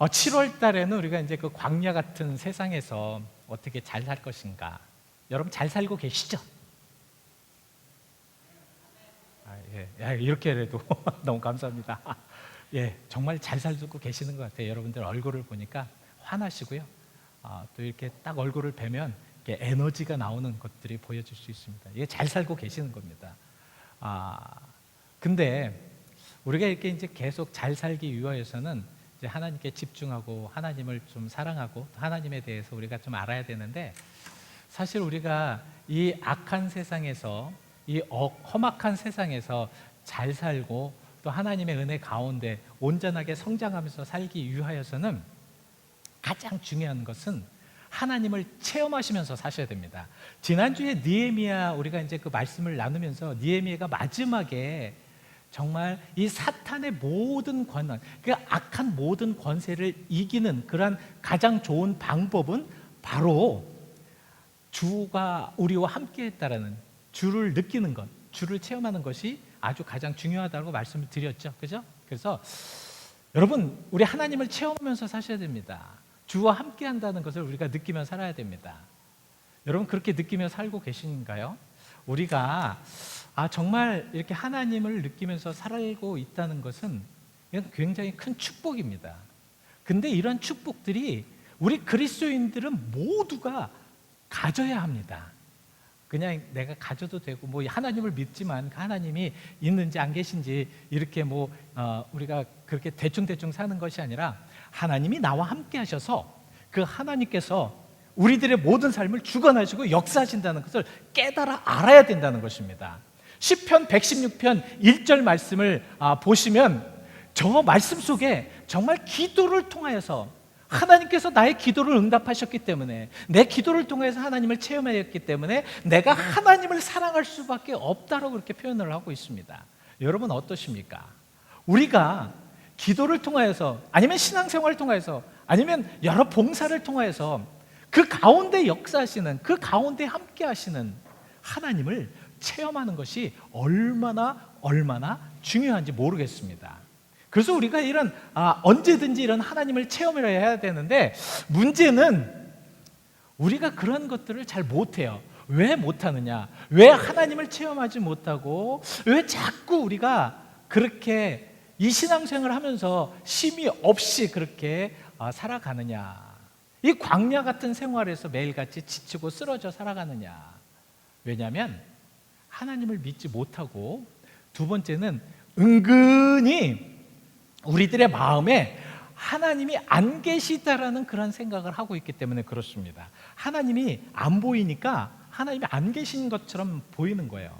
7월 달에는 우리가 이제 그 광야 같은 세상에서 어떻게 잘 살 것인가? 여러분 잘 살고 계시죠? 예. 야, 이렇게라도 너무 감사합니다. 예, 정말 잘 살고 계시는 것 같아요. 여러분들 얼굴을 보니까 환하시고요. 또 이렇게 딱 얼굴을 뵈면 이렇게 에너지가 나오는 것들이 보여질 수 있습니다. 이게 잘 살고 계시는 겁니다. 근데 우리가 이렇게 이제 계속 잘 살기 위해서는 이제 하나님께 집중하고 하나님을 좀 사랑하고 하나님에 대해서 우리가 좀 알아야 되는데, 사실 우리가 이 악한 세상에서, 이 험악한 세상에서 잘 살고 또 하나님의 은혜 가운데 온전하게 성장하면서 살기 위하여서는 가장 중요한 것은 하나님을 체험하시면서 사셔야 됩니다. 지난주에 느헤미야 우리가 이제 그 말씀을 나누면서 느헤미야가 마지막에 정말 이 사탄의 모든 권한, 그 악한 모든 권세를 이기는 그러한 가장 좋은 방법은 바로 주가 우리와 함께 했다라는 주를 느끼는 것, 주를 체험하는 것이 아주 가장 중요하다고 말씀을 드렸죠. 그죠? 그래서 여러분, 우리 하나님을 체험하면서 사셔야 됩니다. 주와 함께 한다는 것을 우리가 느끼며 살아야 됩니다. 여러분 그렇게 느끼며 살고 계신가요? 우리가 정말 이렇게 하나님을 느끼면서 살고 있다는 것은 이건 굉장히 큰 축복입니다. 근데 이런 축복들이 우리 그리스도인들은 모두가 가져야 합니다. 그냥 내가 가져도 되고, 뭐 하나님을 믿지만 하나님이 있는지 안 계신지 이렇게 우리가 그렇게 대충 사는 것이 아니라, 하나님이 나와 함께 하셔서 그 하나님께서 우리들의 모든 삶을 주관하시고 역사하신다는 것을 깨달아 알아야 된다는 것입니다. 시편 116편 1절 말씀을 보시면 저 말씀 속에 정말 기도를 통하여서 하나님께서 나의 기도를 응답하셨기 때문에, 내 기도를 통해서 하나님을 체험하였기 때문에 내가 하나님을 사랑할 수밖에 없다라고 그렇게 표현을 하고 있습니다. 여러분 어떠십니까? 우리가 기도를 통하여서, 아니면 신앙생활을 통하여서, 아니면 여러 봉사를 통하여서 그 가운데 역사하시는, 그 가운데 함께 하시는 하나님을 체험하는 것이 얼마나 중요한지 모르겠습니다. 그래서 우리가 이런 언제든지 이런 하나님을 체험을 해야 되는데, 문제는 우리가 그런 것들을 잘 못해요. 왜 못하느냐? 왜 하나님을 체험하지 못하고 왜 자꾸 우리가 그렇게 이 신앙생활을 하면서 쉼이 없이 그렇게 살아가느냐? 이 광야 같은 생활에서 매일같이 지치고 쓰러져 살아가느냐? 왜냐하면 하나님을 믿지 못하고, 두 번째는 은근히 우리들의 마음에 하나님이 안 계시다라는 그런 생각을 하고 있기 때문에 그렇습니다. 하나님이 안 보이니까 하나님이 안 계신 것처럼 보이는 거예요.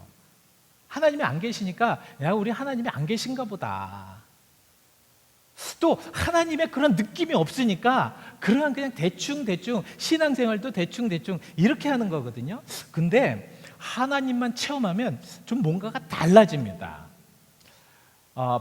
하나님이 안 계시니까 야, 우리 하나님이 안 계신가 보다. 또 하나님의 그런 느낌이 없으니까 그냥 대충 신앙생활도 대충 이렇게 하는 거거든요. 근데 하나님만 체험하면 좀 뭔가가 달라집니다.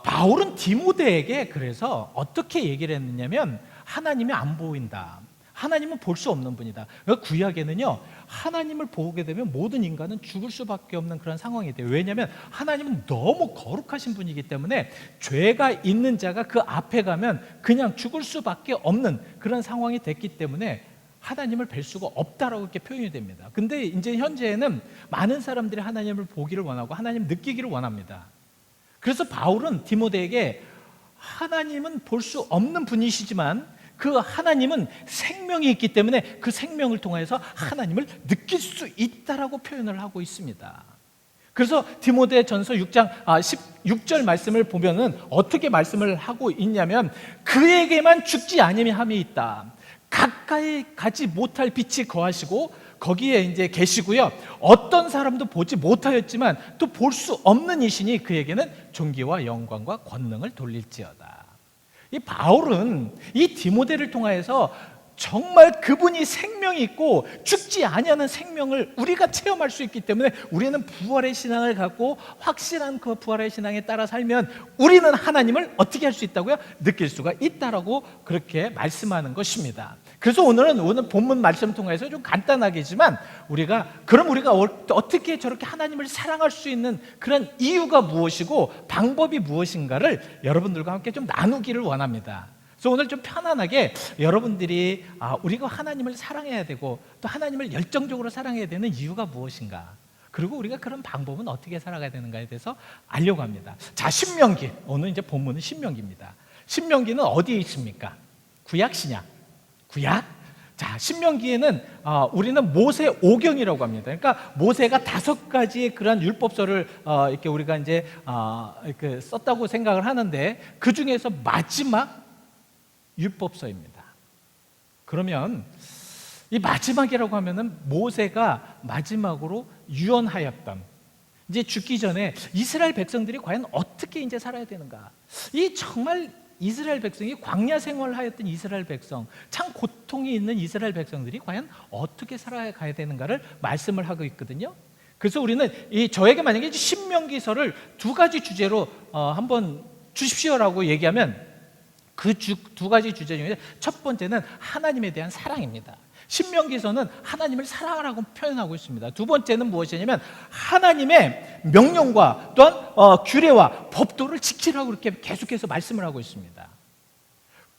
바울은 디모데에게 그래서 어떻게 얘기를 했느냐면, 하나님이 안 보인다, 하나님은 볼 수 없는 분이다. 구약에는요, 하나님을 보게 되면 모든 인간은 죽을 수밖에 없는 그런 상황이 돼요. 왜냐하면 하나님은 너무 거룩하신 분이기 때문에 죄가 있는 자가 그 앞에 가면 그냥 죽을 수밖에 없는 그런 상황이 됐기 때문에 하나님을 뵐 수가 없다라고 이렇게 표현이 됩니다. 근데 이제 현재는 많은 사람들이 하나님을 보기를 원하고 하나님을 느끼기를 원합니다. 그래서 바울은 디모데에게 하나님은 볼 수 없는 분이시지만 그 하나님은 생명이 있기 때문에 그 생명을 통해서 하나님을 느낄 수 있다라고 표현을 하고 있습니다. 그래서 디모데전서 6장 16절 말씀을 보면은 어떻게 말씀을 하고 있냐면, 그에게만 죽지 아니함이 있다. 가까이 가지 못할 빛이 거하시고 거기에 이제 계시고요. 어떤 사람도 보지 못하였지만 또 볼 수 없는 이시니 그에게는 존귀와 영광과 권능을 돌릴지어다. 이 바울은 이 디모데를 통하여서 정말 그분이 생명이 있고 죽지 아니하는 생명을 우리가 체험할 수 있기 때문에, 우리는 부활의 신앙을 갖고 확실한 그 부활의 신앙에 따라 살면 우리는 하나님을 어떻게 할 수 있다고요? 느낄 수가 있다라고 그렇게 말씀하는 것입니다. 그래서 오늘 본문 말씀 통해서 좀 간단하겠지만 우리가 어떻게 저렇게 하나님을 사랑할 수 있는 그런 이유가 무엇이고 방법이 무엇인가를 여러분들과 함께 좀 나누기를 원합니다. 그래서 오늘 좀 편안하게 여러분들이 우리가 하나님을 사랑해야 되고 또 하나님을 열정적으로 사랑해야 되는 이유가 무엇인가, 그리고 우리가 그런 방법은 어떻게 살아가야 되는가에 대해서 알려고 합니다. 자, 신명기. 오늘 이제 본문은 신명기입니다. 신명기는 어디에 있습니까? 구약, 신약? 구약? 자, 신명기에는 우리는 모세 오경이라고 합니다. 그러니까 모세가 5가지의 그런 율법서를 이렇게 우리가 이제 이렇게 썼다고 생각을 하는데 그 중에서 마지막 율법서입니다. 그러면 이 마지막이라고 하면은 모세가 마지막으로 유언하였던, 이제 죽기 전에 이스라엘 백성들이 과연 어떻게 이제 살아야 되는가? 이 정말 이스라엘 백성이 광야 생활하였던 이스라엘 백성, 참 고통이 있는 이스라엘 백성들이 과연 어떻게 살아가야 되는가를 말씀을 하고 있거든요. 그래서 우리는 저에게 만약에 신명기서를 2가지 주제로 한번 주십시오라고 얘기하면 그 2가지 주제 중에 첫 번째는 하나님에 대한 사랑입니다. 신명기서는 하나님을 사랑하라고 표현하고 있습니다. 2번째는 무엇이냐면 하나님의 명령과 또한 규례와 법도를 지키라고 이렇게 계속해서 말씀을 하고 있습니다.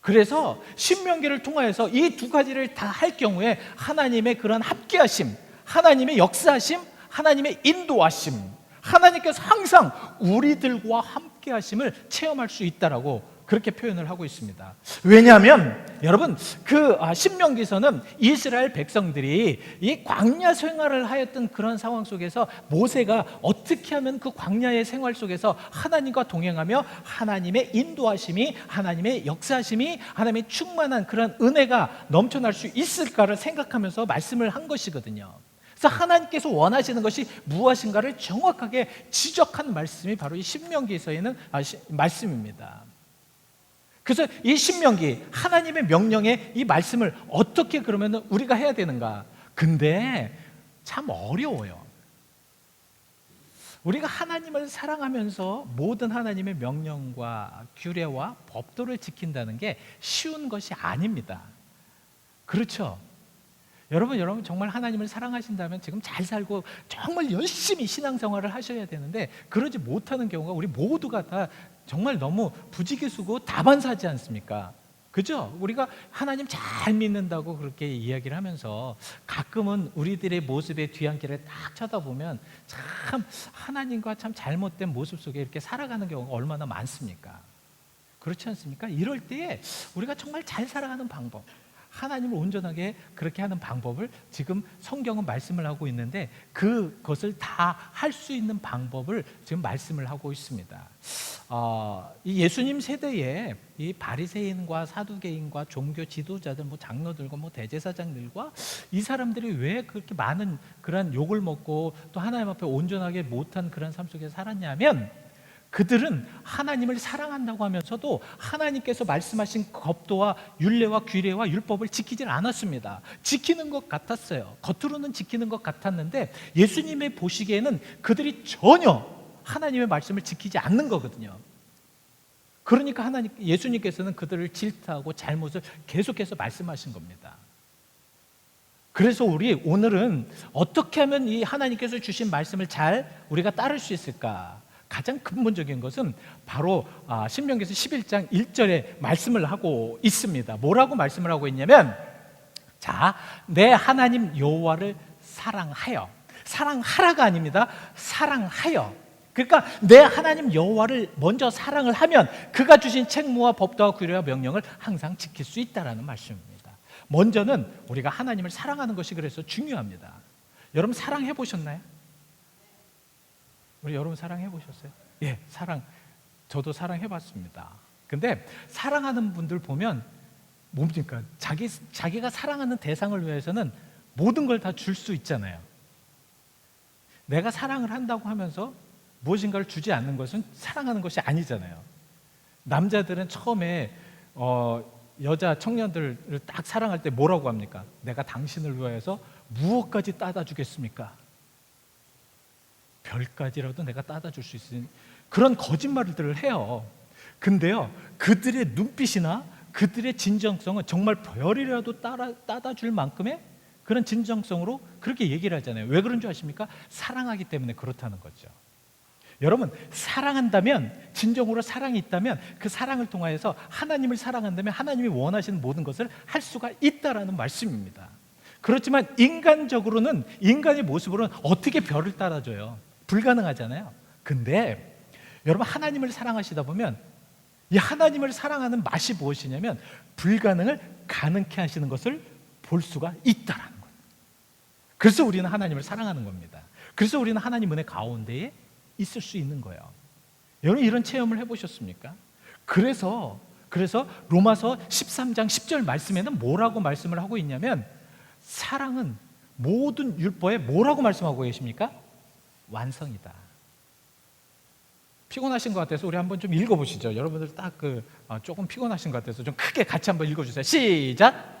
그래서 신명기를 통하여서 이 2가지를 다 할 경우에 하나님의 그런 함께하심, 하나님의 역사하심, 하나님의 인도하심, 하나님께서 항상 우리들과 함께하심을 체험할 수 있다라고 그렇게 표현을 하고 있습니다. 왜냐하면 여러분, 그 신명기서는 이스라엘 백성들이 이 광야 생활을 하였던 그런 상황 속에서 모세가 어떻게 하면 그 광야의 생활 속에서 하나님과 동행하며 하나님의 인도하심이, 하나님의 역사하심이, 하나님의 충만한 그런 은혜가 넘쳐날 수 있을까를 생각하면서 말씀을 한 것이거든요. 그래서 하나님께서 원하시는 것이 무엇인가를 정확하게 지적한 말씀이 바로 이 신명기서에는 말씀입니다. 그래서 이 신명기, 하나님의 명령의 이 말씀을 어떻게 그러면 우리가 해야 되는가? 근데 참 어려워요. 우리가 하나님을 사랑하면서 모든 하나님의 명령과 규례와 법도를 지킨다는 게 쉬운 것이 아닙니다. 그렇죠? 여러분 정말 하나님을 사랑하신다면 지금 잘 살고 정말 열심히 신앙생활을 하셔야 되는데 그러지 못하는 경우가 우리 모두가 다 정말 너무 부지기수고 다반사지 않습니까? 그죠? 우리가 하나님 잘 믿는다고 그렇게 이야기를 하면서 가끔은 우리들의 모습의 뒤안길을 딱 쳐다보면 참 하나님과 참 잘못된 모습 속에 이렇게 살아가는 경우가 얼마나 많습니까? 그렇지 않습니까? 이럴 때에 우리가 정말 잘 살아가는 방법, 하나님을 온전하게 그렇게 하는 방법을 지금 성경은 말씀을 하고 있는데 그것을 다 할 수 있는 방법을 지금 말씀을 하고 있습니다. 이 예수님 세대에 이 바리새인과 사두개인과 종교 지도자들, 장로들과 대제사장들과 이 사람들이 왜 그렇게 많은 그런 욕을 먹고 또 하나님 앞에 온전하게 못한 그런 삶 속에 살았냐면 그들은 하나님을 사랑한다고 하면서도 하나님께서 말씀하신 법도와 율례와 규례와 율법을 지키질 않았습니다. 지키는 것 같았어요. 겉으로는 지키는 것 같았는데 예수님의 보시기에는 그들이 전혀 하나님의 말씀을 지키지 않는 거거든요. 그러니까 예수님께서는 그들을 질타하고 잘못을 계속해서 말씀하신 겁니다. 그래서 우리 오늘은 어떻게 하면 이 하나님께서 주신 말씀을 잘 우리가 따를 수 있을까? 가장 근본적인 것은 바로 신명기서 11장 1절에 말씀을 하고 있습니다. 뭐라고 말씀을 하고 있냐면, 자, 내 하나님 여호와를 사랑하여, 사랑하라가 아닙니다. 사랑하여. 그러니까 내 하나님 여호와를 먼저 사랑을 하면 그가 주신 책무와 법도와 규례와 명령을 항상 지킬 수 있다라는 말씀입니다. 먼저는 우리가 하나님을 사랑하는 것이 그래서 중요합니다. 여러분 사랑해 보셨나요? 우리 여러분 사랑해 보셨어요? 예, 저도 사랑해 봤습니다. 근데 사랑하는 분들 보면 뭡니까? 자기가 사랑하는 대상을 위해서는 모든 걸 다 줄 수 있잖아요. 내가 사랑을 한다고 하면서 무엇인가를 주지 않는 것은 사랑하는 것이 아니잖아요. 남자들은 처음에 여자 청년들을 딱 사랑할 때 뭐라고 합니까? 내가 당신을 위해서 무엇까지 따다 주겠습니까? 별까지라도 내가 따다 줄 수 있으니 그런 거짓말들을 해요. 근데요, 그들의 눈빛이나 그들의 진정성은 정말 별이라도 따다 줄 만큼의 그런 진정성으로 그렇게 얘기를 하잖아요. 왜 그런 줄 아십니까? 사랑하기 때문에 그렇다는 거죠. 여러분, 사랑한다면, 진정으로 사랑이 있다면 그 사랑을 통하여서 하나님을 사랑한다면 하나님이 원하시는 모든 것을 할 수가 있다라는 말씀입니다. 그렇지만 인간적으로는, 인간의 모습으로는 어떻게 별을 따라줘요? 불가능하잖아요. 근데 여러분, 하나님을 사랑하시다 보면 이 하나님을 사랑하는 맛이 무엇이냐면 불가능을 가능케 하시는 것을 볼 수가 있다라는 거예요. 그래서 우리는 하나님을 사랑하는 겁니다. 그래서 우리는 하나님 은혜 가운데에 있을 수 있는 거예요. 여러분, 이런 체험을 해보셨습니까? 그래서 로마서 13장 10절 말씀에는 뭐라고 말씀을 하고 있냐면, 사랑은 모든 율법에 뭐라고 말씀하고 계십니까? 완성이다. 피곤하신 것 같아서 우리 한번 좀 읽어보시죠. 여러분들 딱 조금 피곤하신 것 같아서 좀 크게 같이 한번 읽어주세요. 시작!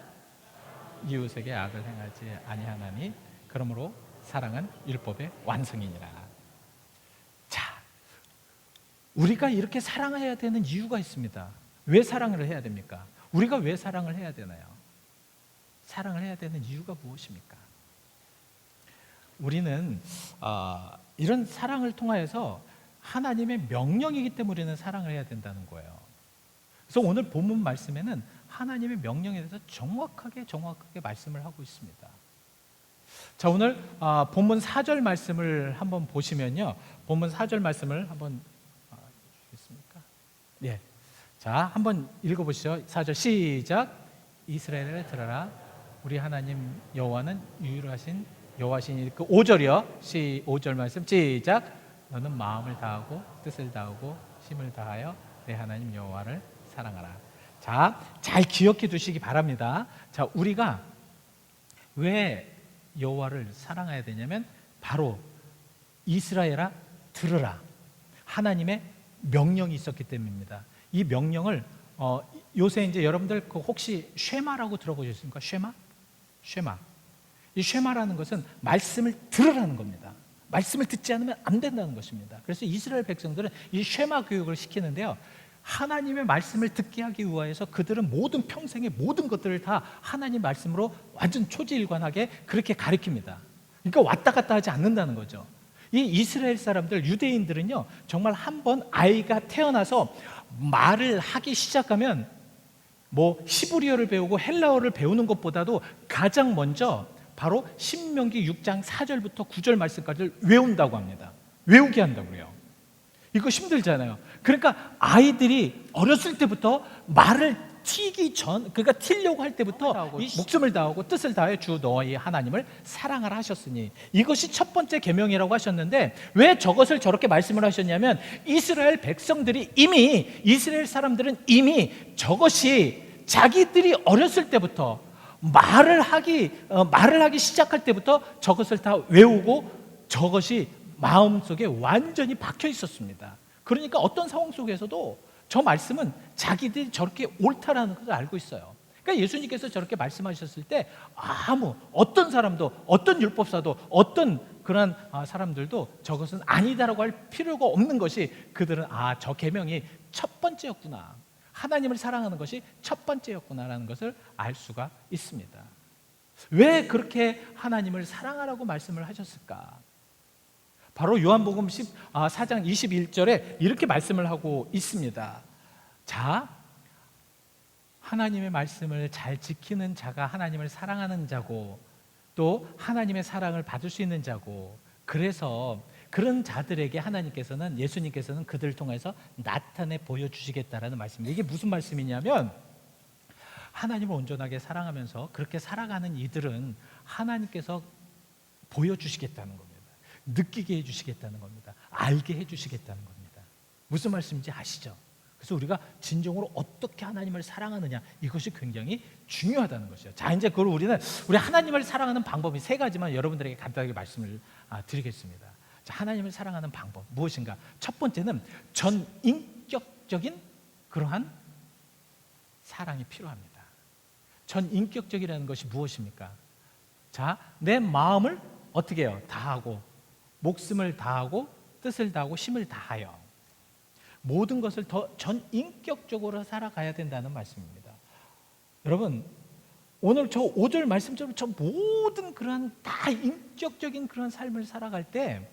이웃에게 악을 행하지 아니하나니 그러므로 사랑은 율법의 완성이니라. 자, 우리가 이렇게 사랑해야 되는 이유가 있습니다. 왜 사랑을 해야 됩니까? 우리가 왜 사랑을 해야 되나요? 사랑을 해야 되는 이유가 무엇입니까? 우리는 이런 사랑을 통하여서 하나님의 명령이기 때문에 우리는 사랑을 해야 된다는 거예요. 그래서 오늘 본문 말씀에는 하나님의 명령에 대해서 정확하게 말씀을 하고 있습니다. 자, 오늘 본문 4절 말씀을 한번 보시면요, 본문 4절 말씀을 한번 주시겠습니까? 네, 자, 한번 읽어보시죠. 4절 시작. 이스라엘을 들어라, 우리 하나님 여호와는 유일하신 여호와시니. 그 5절이요. 5절 말씀 시작. 너는 마음을 다하고 뜻을 다하고 힘을 다하여 내 하나님 여호와를 사랑하라. 자, 잘 기억해 두시기 바랍니다. 자, 우리가 왜 여호와를 사랑해야 되냐면 바로 이스라엘아 들으라, 하나님의 명령이 있었기 때문입니다. 이 명령을 요새 이제 여러분들 혹시 쉐마라고 들어보셨습니까? 쉐마. 이 쉐마라는 것은 말씀을 들으라는 겁니다. 말씀을 듣지 않으면 안 된다는 것입니다. 그래서 이스라엘 백성들은 이 쉐마 교육을 시키는데요, 하나님의 말씀을 듣게 하기 위하여서 그들은 모든 평생의 모든 것들을 다 하나님 말씀으로 완전 초지일관하게 그렇게 가르칩니다. 그러니까 왔다 갔다 하지 않는다는 거죠. 이 이스라엘 사람들, 유대인들은요, 정말 한번 아이가 태어나서 말을 하기 시작하면 뭐 히브리어를 배우고 헬라어를 배우는 것보다도 가장 먼저 바로 신명기 6장 4절부터 9절 말씀까지를 외운다고 합니다. 외우게 한다고 그래요. 이거 힘들잖아요. 그러니까 아이들이 어렸을 때부터 말을 그러니까 튀려고 할 때부터 목숨을 다하고 뜻을 다해 주 너희 하나님을 사랑하라 하셨으니, 이것이 첫 번째 계명이라고 하셨는데, 왜 저것을 저렇게 말씀을 하셨냐면, 이스라엘 사람들은 이미 저것이 자기들이 어렸을 때부터 말을 하기 시작할 때부터 저것을 다 외우고 저것이 마음속에 완전히 박혀 있었습니다. 그러니까 어떤 상황 속에서도 저 말씀은 자기들이 저렇게 옳다라는 것을 알고 있어요. 그러니까 예수님께서 저렇게 말씀하셨을 때 어떤 사람도, 어떤 율법사도, 어떤 그런 사람들도 저것은 아니다라고 할 필요가 없는 것이, 그들은 저 계명이 첫 번째였구나, 하나님을 사랑하는 것이 첫 번째였구나라는 것을 알 수가 있습니다. 왜 그렇게 하나님을 사랑하라고 말씀을 하셨을까? 바로 요한복음 4장 21절에 이렇게 말씀을 하고 있습니다. 자, 하나님의 말씀을 잘 지키는 자가 하나님을 사랑하는 자고, 또 하나님의 사랑을 받을 수 있는 자고, 그래서 그런 자들에게 예수님께서는 그들을 통해서 나타내 보여주시겠다라는 말씀입니다. 이게 무슨 말씀이냐면, 하나님을 온전하게 사랑하면서 그렇게 살아가는 이들은 하나님께서 보여주시겠다는 겁니다. 느끼게 해주시겠다는 겁니다. 알게 해주시겠다는 겁니다. 무슨 말씀인지 아시죠? 그래서 우리가 진정으로 어떻게 하나님을 사랑하느냐, 이것이 굉장히 중요하다는 것이죠. 자, 이제 그걸 우리 하나님을 사랑하는 방법이 3가지만 여러분들에게 간단하게 말씀을 드리겠습니다. 자, 하나님을 사랑하는 방법 무엇인가? 첫 번째는 전인격적인 그러한 사랑이 필요합니다. 전인격적이라는 것이 무엇입니까? 자, 내 마음을 어떻게 해요? 다하고, 목숨을 다하고, 뜻을 다하고, 힘을 다하여 모든 것을 더 전인격적으로 살아가야 된다는 말씀입니다. 여러분, 오늘 저 5절 말씀처럼 저 모든 그러한 다 인격적인 그런 삶을 살아갈 때,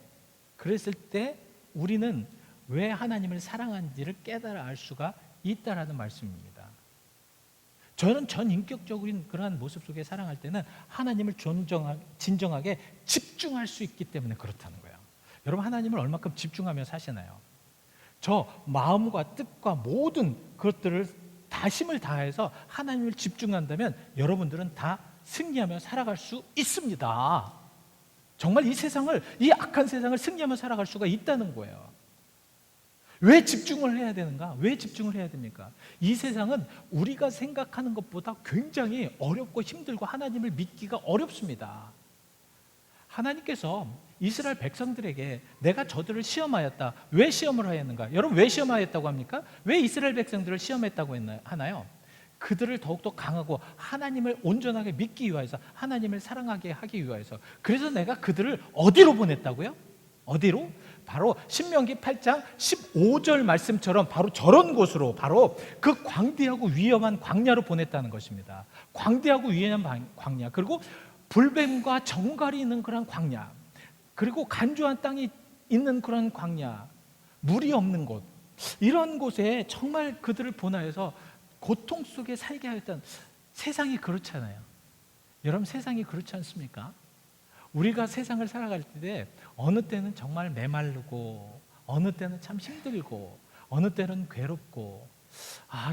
그랬을 때 우리는 왜 하나님을 사랑하는지를 깨달아 알 수가 있다라는 말씀입니다. 저는 전인격적인 그러한 모습 속에 사랑할 때는 하나님을 진정하게 집중할 수 있기 때문에 그렇다는 거예요. 여러분, 하나님을 얼마큼 집중하며 사시나요? 저 마음과 뜻과 모든 것들을 다 힘을 다해서 하나님을 집중한다면 여러분들은 다 승리하며 살아갈 수 있습니다. 정말 이 악한 세상을 승리하며 살아갈 수가 있다는 거예요. 왜 집중을 해야 되는가? 왜 집중을 해야 됩니까? 이 세상은 우리가 생각하는 것보다 굉장히 어렵고 힘들고 하나님을 믿기가 어렵습니다. 하나님께서 이스라엘 백성들에게 내가 저들을 시험하였다. 왜 시험을 하였는가? 여러분, 왜 시험하였다고 합니까? 왜 이스라엘 백성들을 시험했다고 하나요? 그들을 더욱더 강하고 하나님을 온전하게 믿기 위하여서, 하나님을 사랑하게 하기 위하여서. 그래서 내가 그들을 어디로 보냈다고요? 어디로? 바로 신명기 8장 15절 말씀처럼 바로 저런 곳으로, 바로 그 광대하고 위험한 광야로 보냈다는 것입니다. 광대하고 위험한 광야, 그리고 불뱀과 정갈이 있는 그런 광야, 그리고 간조한 땅이 있는 그런 광야, 물이 없는 곳, 이런 곳에 정말 그들을 보내서 고통 속에 살게 하였던. 세상이 그렇잖아요. 여러분, 세상이 그렇지 않습니까? 우리가 세상을 살아갈 때 어느 때는 정말 메마르고, 어느 때는 참 힘들고, 어느 때는 괴롭고,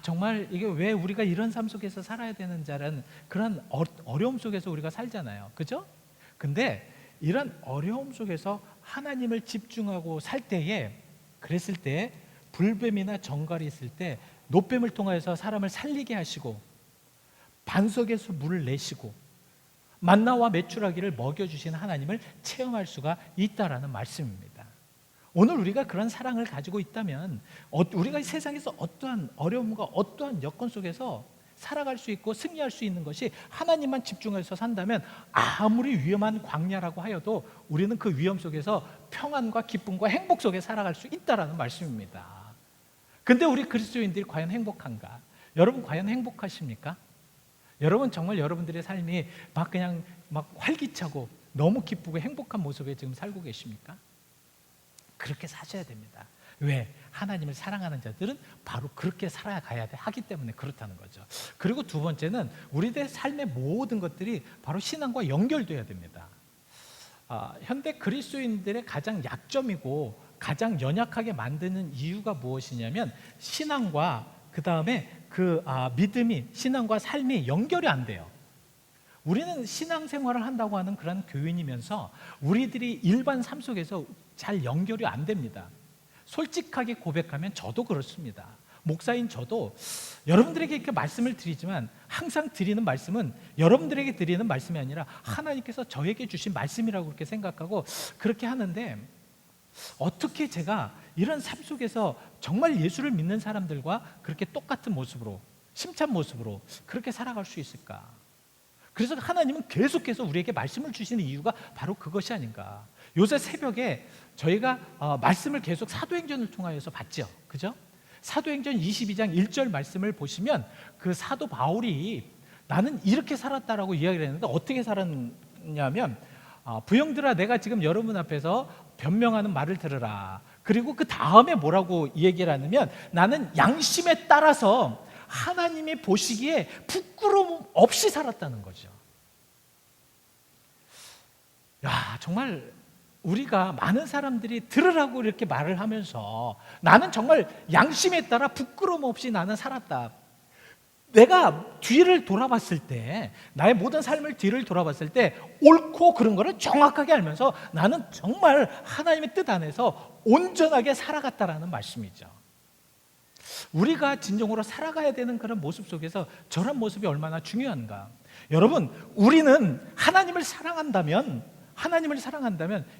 정말 이게 왜 우리가 이런 삶 속에서 살아야 되는지라는 그런 어려움 속에서 우리가 살잖아요. 그죠? 근데 이런 어려움 속에서 하나님을 집중하고 살 때에, 그랬을 때 불뱀이나 정갈이 있을 때 노뱀을 통하여서 사람을 살리게 하시고, 반석에서 물을 내시고, 만나와 메추라기를 먹여주신 하나님을 체험할 수가 있다라는 말씀입니다. 오늘 우리가 그런 사랑을 가지고 있다면 우리가 이 세상에서 어떠한 어려움과 어떠한 여건 속에서 살아갈 수 있고 승리할 수 있는 것이 하나님만 집중해서 산다면, 아무리 위험한 광야라고 하여도 우리는 그 위험 속에서 평안과 기쁨과 행복 속에 살아갈 수 있다라는 말씀입니다. 근데 우리 그리스도인들이 과연 행복한가? 여러분, 과연 행복하십니까? 여러분, 정말 여러분들의 삶이 그냥 활기차고 너무 기쁘고 행복한 모습에 지금 살고 계십니까? 그렇게 사셔야 됩니다. 왜? 하나님을 사랑하는 자들은 바로 그렇게 살아가야 하기 때문에 그렇다는 거죠. 그리고 두 번째는 우리들의 삶의 모든 것들이 바로 신앙과 연결돼야 됩니다. 현대 그리스도인들의 가장 약점이고 가장 연약하게 만드는 이유가 무엇이냐면, 신앙과 그 다음에 믿음이, 신앙과 삶이 연결이 안 돼요. 우리는 신앙생활을 한다고 하는 그런 교인이면서 우리들이 일반 삶 속에서 잘 연결이 안 됩니다. 솔직하게 고백하면 저도 그렇습니다. 목사인 저도 여러분들에게 이렇게 말씀을 드리지만, 항상 드리는 말씀은 여러분들에게 드리는 말씀이 아니라 하나님께서 저에게 주신 말씀이라고 그렇게 생각하고 그렇게 하는데, 어떻게 제가 이런 삶 속에서 정말 예수를 믿는 사람들과 그렇게 똑같은 모습으로, 심찬 모습으로 그렇게 살아갈 수 있을까? 그래서 하나님은 계속해서 우리에게 말씀을 주시는 이유가 바로 그것이 아닌가. 요새 새벽에 저희가 말씀을 계속 사도행전을 통하여서 봤죠. 그죠? 사도행전 22장 1절 말씀을 보시면 그 사도 바울이 나는 이렇게 살았다라고 이야기를 했는데, 어떻게 살았냐면, 부형들아, 내가 지금 여러분 앞에서 변명하는 말을 들으라. 그리고 그 다음에 뭐라고 얘기를 하냐면, 나는 양심에 따라서 하나님이 보시기에 부끄러움 없이 살았다는 거죠. 정말 우리가 많은 사람들이 들으라고 이렇게 말을 하면서 나는 정말 양심에 따라 부끄러움 없이 나는 살았다. 내가 뒤를 돌아봤을 때, 나의 모든 삶을 뒤를 돌아봤을 때 옳고 그른 거를 정확하게 알면서 나는 정말 하나님의 뜻 안에서 온전하게 살아갔다라는 말씀이죠. 우리가 진정으로 살아가야 되는 그런 모습 속에서 저런 모습이 얼마나 중요한가. 여러분, 우리는 하나님을 사랑한다면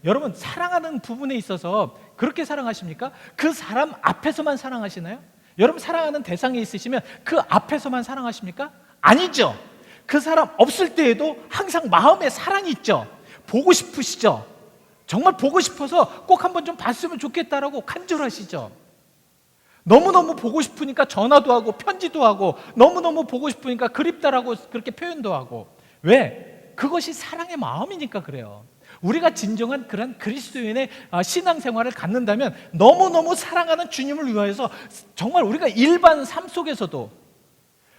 여러분, 사랑하는 부분에 있어서 그렇게 사랑하십니까? 그 사람 앞에서만 사랑하시나요? 여러분, 사랑하는 대상이 있으시면 그 앞에서만 사랑하십니까? 아니죠. 그 사람 없을 때에도 항상 마음에 사랑이 있죠. 보고 싶으시죠. 정말 보고 싶어서 꼭 한번 좀 봤으면 좋겠다라고 간절하시죠. 너무너무 보고 싶으니까 전화도 하고 편지도 하고, 너무너무 보고 싶으니까 그립다라고 그렇게 표현도 하고. 왜? 그것이 사랑의 마음이니까 그래요. 우리가 진정한 그런 그리스도인의 신앙생활을 갖는다면 너무너무 사랑하는 주님을 위하여서 정말 우리가 일반 삶 속에서도,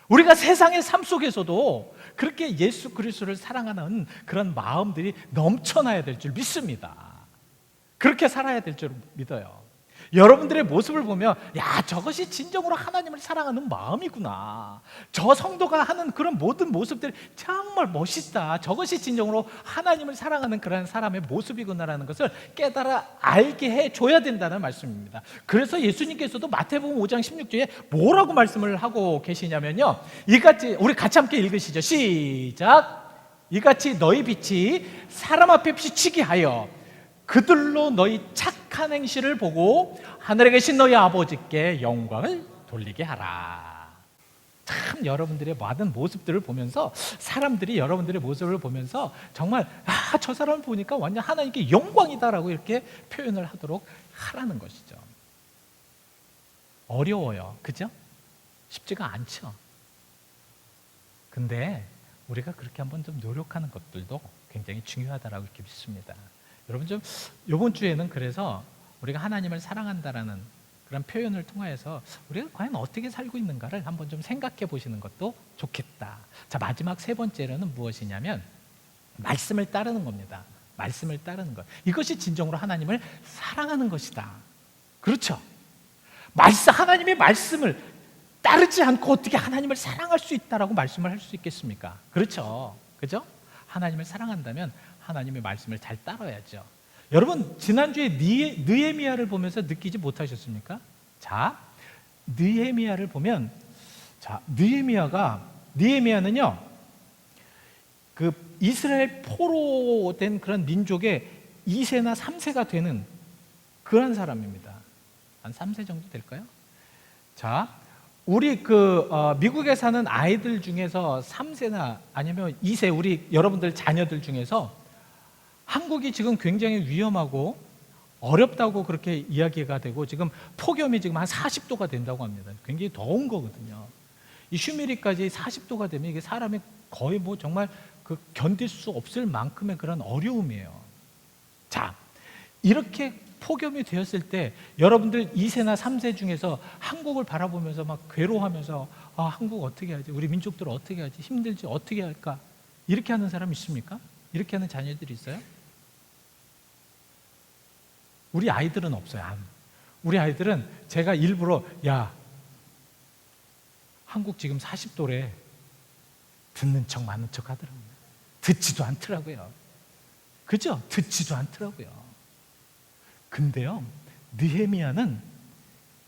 우리가 세상의 삶 속에서도 그렇게 예수 그리스도를 사랑하는 그런 마음들이 넘쳐나야 될 줄 믿습니다. 그렇게 살아야 될 줄 믿어요. 여러분들의 모습을 보면 야, 저것이 진정으로 하나님을 사랑하는 마음이구나. 저 성도가 하는 그런 모든 모습들이 정말 멋있다. 저것이 진정으로 하나님을 사랑하는 그런 사람의 모습이구나라는 것을 깨달아 알게 해줘야 된다는 말씀입니다. 그래서 예수님께서도 마태복음 5장 16절에 뭐라고 말씀을 하고 계시냐면요, 이같이, 우리 같이 함께 읽으시죠. 시작. 이같이 너희 빛이 사람 앞에 비치게 하여 그들로 너희 착한 행실을 보고 하늘에 계신 너희 아버지께 영광을 돌리게 하라. 참, 여러분들의 많은 모습들을 보면서, 사람들이 여러분들의 모습을 보면서 정말 저 사람을 보니까 완전 하나님께 영광이다라고 이렇게 표현을 하도록 하라는 것이죠. 어려워요, 그죠? 쉽지가 않죠. 근데 우리가 그렇게 한번 좀 노력하는 것들도 굉장히 중요하다라고 이렇게 믿습니다. 여러분, 좀 이번 주에는 그래서 우리가 하나님을 사랑한다라는 그런 표현을 통하여서 우리가 과연 어떻게 살고 있는가를 한번 좀 생각해 보시는 것도 좋겠다. 자, 마지막 세 번째로는 무엇이냐면 말씀을 따르는 겁니다. 말씀을 따르는 것. 이것이 진정으로 하나님을 사랑하는 것이다. 그렇죠? 하나님의 말씀을 따르지 않고 어떻게 하나님을 사랑할 수 있다라고 말씀을 할 수 있겠습니까? 그렇죠? 그죠? 하나님을 사랑한다면 하나님의 말씀을 잘 따라야죠. 여러분, 지난주에 느헤미야를 보면서 느끼지 못하셨습니까? 자, 느헤미야를 보면, 자, 느헤미야는요, 그 이스라엘 포로된 그런 민족의 2세나 3세가 되는 그런 사람입니다. 한 3세 정도 될까요? 자, 우리 미국에 사는 아이들 중에서 3세나 아니면 2세, 우리 여러분들 자녀들 중에서 한국이 지금 굉장히 위험하고 어렵다고 그렇게 이야기가 되고, 지금 폭염이 지금 한 40도가 된다고 합니다. 굉장히 더운 거거든요. 이 휴미리까지 40도가 되면 이게 사람이 거의 뭐 정말 견딜 수 없을 만큼의 그런 어려움이에요. 자, 이렇게 폭염이 되었을 때 여러분들 2세나 3세 중에서 한국을 바라보면서 막 괴로워하면서 한국 어떻게 하지? 우리 민족들 어떻게 하지? 힘들지? 어떻게 할까? 이렇게 하는 사람 있습니까? 이렇게 하는 자녀들이 있어요? 우리 아이들은 없어요. 우리 아이들은 제가 일부러 야, 한국 지금 40도래 듣는 척 많은 척 하더라고요. 듣지도 않더라고요. 그죠? 듣지도 않더라고요. 근데요, 느헤미야는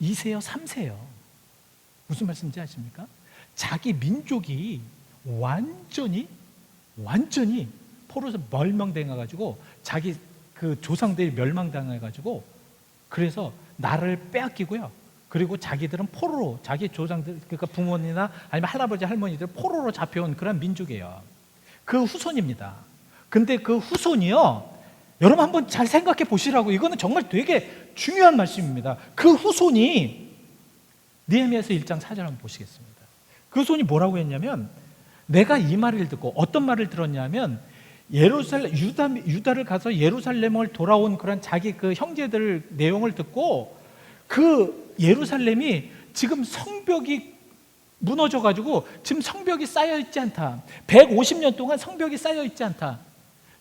2세요 3세요. 무슨 말씀인지 아십니까? 자기 민족이 완전히 포로에서 멸망당해가지고, 자기 그 조상들이 멸망당해가지고, 그래서 나라를 빼앗기고요. 그리고 자기들은 포로로, 자기 조상들, 그러니까 부모님이나 아니면 할아버지 할머니들 포로로 잡혀온 그런 민족이에요. 그 후손입니다. 근데 그 후손이요, 여러분 한번 잘 생각해 보시라고. 이거는 정말 되게 중요한 말씀입니다. 그 후손이 느헤미야서 1장 4절 한번 보시겠습니다. 그 후손이 뭐라고 했냐면, 내가 이 말을 듣고, 어떤 말을 들었냐면, 유다를 가서 예루살렘을 돌아온 그런 자기 그 형제들 내용을 듣고, 그 예루살렘이 지금 성벽이 무너져가지고 지금 성벽이 쌓여있지 않다. 150년 동안 성벽이 쌓여있지 않다.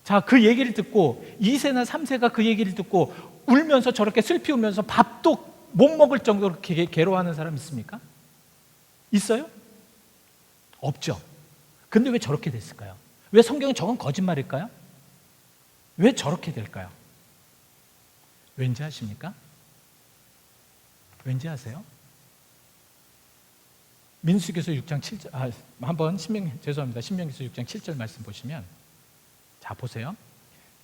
자, 그 얘기를 듣고 2세나 3세가 그 얘기를 듣고 울면서 저렇게 슬피 울면서 밥도 못 먹을 정도로 괴로워하는 사람 있습니까? 있어요? 없죠. 근데 왜 저렇게 됐을까요? 왜 성경은 저건 거짓말일까요? 왜 저렇게 될까요? 왠지 아십니까? 왠지 아세요? 민수기서 6장 7절, 한번 죄송합니다. 신명기서 6장 7절 말씀 보시면, 자, 보세요.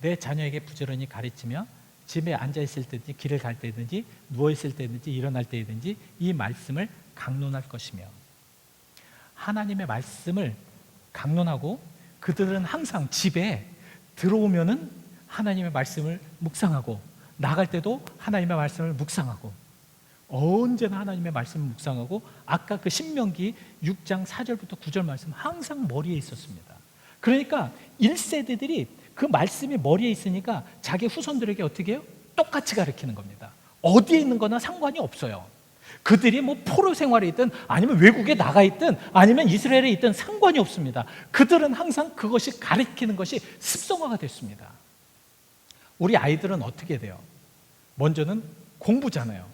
내 자녀에게 부지런히 가르치며 집에 앉아있을 때든지 길을 갈 때든지 누워있을 때든지 일어날 때든지 이 말씀을 강론할 것이며. 하나님의 말씀을 강론하고, 그들은 항상 집에 들어오면은 하나님의 말씀을 묵상하고, 나갈 때도 하나님의 말씀을 묵상하고, 언제나 하나님의 말씀을 묵상하고, 아까 그 신명기 6장 4절부터 9절 말씀 항상 머리에 있었습니다. 그러니까 1세대들이 그 말씀이 머리에 있으니까 자기 후손들에게 어떻게 해요? 똑같이 가르치는 겁니다. 어디에 있는 거나 상관이 없어요. 그들이 뭐 포로 생활에 있든 아니면 외국에 나가 있든 아니면 이스라엘에 있든 상관이 없습니다. 그들은 항상 그것이 가르치는 것이 습성화가 됐습니다. 우리 아이들은 어떻게 돼요? 먼저는 공부잖아요.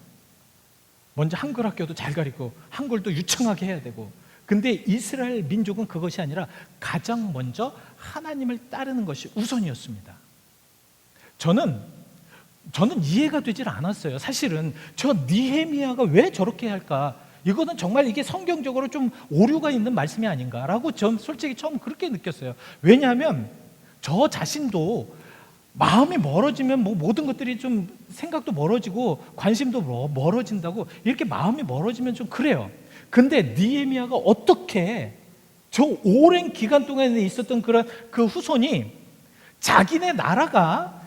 먼저 한글 학교도 잘 가르치고 한글도 유창하게 해야 되고, 근데 이스라엘 민족은 그것이 아니라 가장 먼저 하나님을 따르는 것이 우선이었습니다. 저는 이해가 되질 않았어요. 사실은 저 느헤미야가 왜 저렇게 할까? 이거는 정말 이게 성경적으로 좀 오류가 있는 말씀이 아닌가라고 전 솔직히 처음 그렇게 느꼈어요. 왜냐하면 저 자신도 마음이 멀어지면 뭐 모든 것들이 좀 생각도 멀어지고 관심도 멀어진다고, 이렇게 마음이 멀어지면 좀 그래요. 근데 느헤미야가 어떻게 저 오랜 기간 동안에 있었던 그런 그 후손이 자기네 나라가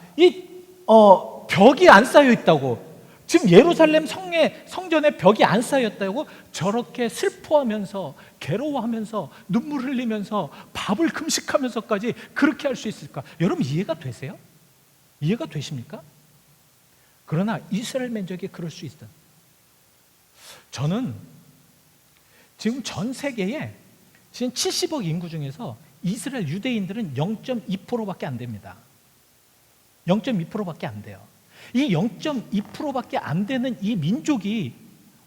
벽이 안 쌓여 있다고, 지금 예루살렘 성전에 벽이 안 쌓였다고 저렇게 슬퍼하면서 괴로워하면서 눈물 흘리면서 밥을 금식하면서까지 그렇게 할 수 있을까? 여러분 이해가 되세요? 이해가 되십니까? 그러나 이스라엘 민족이 그럴 수 있다. 저는 지금 전 세계에 지금 70억 인구 중에서 이스라엘 유대인들은 0.2%밖에 안 됩니다. 0.2%밖에 안 돼요. 이 0.2%밖에 안 되는 이 민족이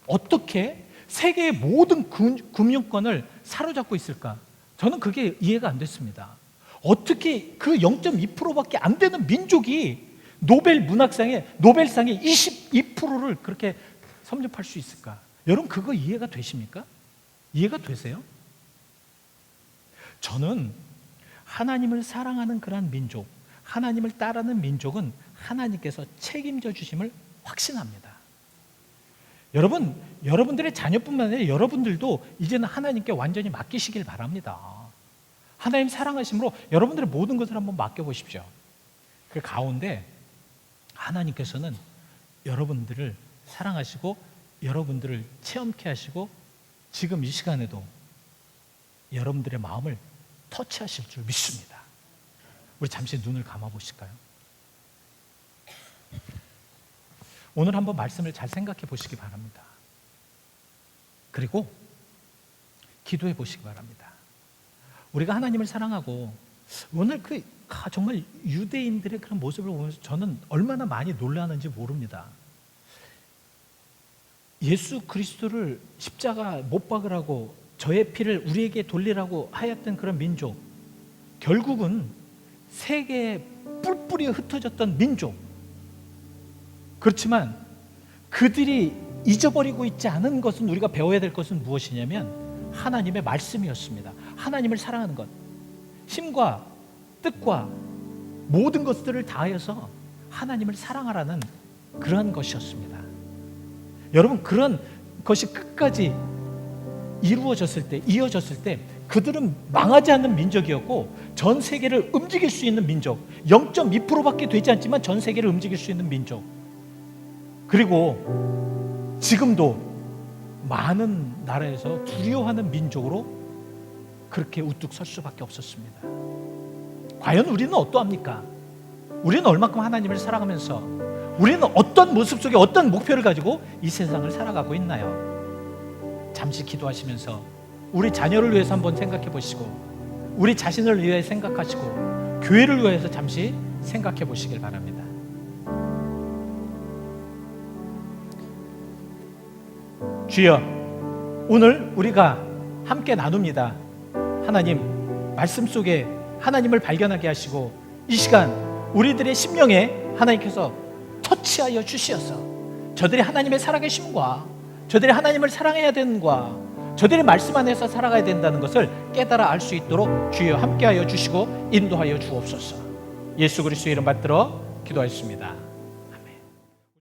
어떻게 세계의 모든 금융권을 사로잡고 있을까? 저는 그게 이해가 안 됐습니다. 어떻게 그 0.2%밖에 안 되는 민족이 노벨상의 22%를 그렇게 섭렵할 수 있을까? 여러분 그거 이해가 되십니까? 이해가 되세요? 저는 하나님을 사랑하는 그런 민족, 하나님을 따르는 민족은 하나님께서 책임져 주심을 확신합니다. 여러분들의 자녀뿐만 아니라 여러분들도 이제는 하나님께 완전히 맡기시길 바랍니다. 하나님 사랑하심으로 여러분들의 모든 것을 한번 맡겨보십시오. 그 가운데 하나님께서는 여러분들을 사랑하시고 여러분들을 체험케 하시고 지금 이 시간에도 여러분들의 마음을 터치하실 줄 믿습니다. 우리 잠시 눈을 감아 보실까요? 오늘 한번 말씀을 잘 생각해 보시기 바랍니다. 그리고 기도해 보시기 바랍니다. 우리가 하나님을 사랑하고 오늘 정말 유대인들의 그런 모습을 보면서 저는 얼마나 많이 놀라는지 모릅니다. 예수 그리스도를 십자가 못 박으라고 저의 피를 우리에게 돌리라고 하였던 그런 민족, 결국은 세계에 뿔뿔이 흩어졌던 민족, 그렇지만 그들이 잊어버리고 있지 않은 것은, 우리가 배워야 될 것은 무엇이냐면 하나님의 말씀이었습니다. 하나님을 사랑하는 것, 힘과 뜻과 모든 것들을 다하여서 하나님을 사랑하라는 그러한 것이었습니다. 여러분 그런 것이 끝까지 이루어졌을 때, 이어졌을 때 그들은 망하지 않는 민족이었고 전 세계를 움직일 수 있는 민족, 0.2%밖에 되지 않지만 전 세계를 움직일 수 있는 민족, 그리고 지금도 많은 나라에서 두려워하는 민족으로 그렇게 우뚝 설 수밖에 없었습니다. 과연 우리는 어떠합니까? 우리는 얼마큼 하나님을 사랑하면서 우리는 어떤 모습 속에 어떤 목표를 가지고 이 세상을 살아가고 있나요? 잠시 기도하시면서 우리 자녀를 위해서 한번 생각해 보시고 우리 자신을 위해 생각하시고 교회를 위해서 잠시 생각해 보시길 바랍니다. 주여, 오늘 우리가 함께 나눕니다. 하나님, 말씀 속에 하나님을 발견하게 하시고 이 시간 우리들의 심령에 하나님께서 터치하여 주시어서 저들이 하나님의 살아계심과 저들이 하나님을 사랑해야 되는 것과 저들의 말씀 안에서 살아가야 된다는 것을 깨달아 알 수 있도록 주여 함께하여 주시고 인도하여 주옵소서. 예수 그리스도의 이름 받들어 기도하였습니다.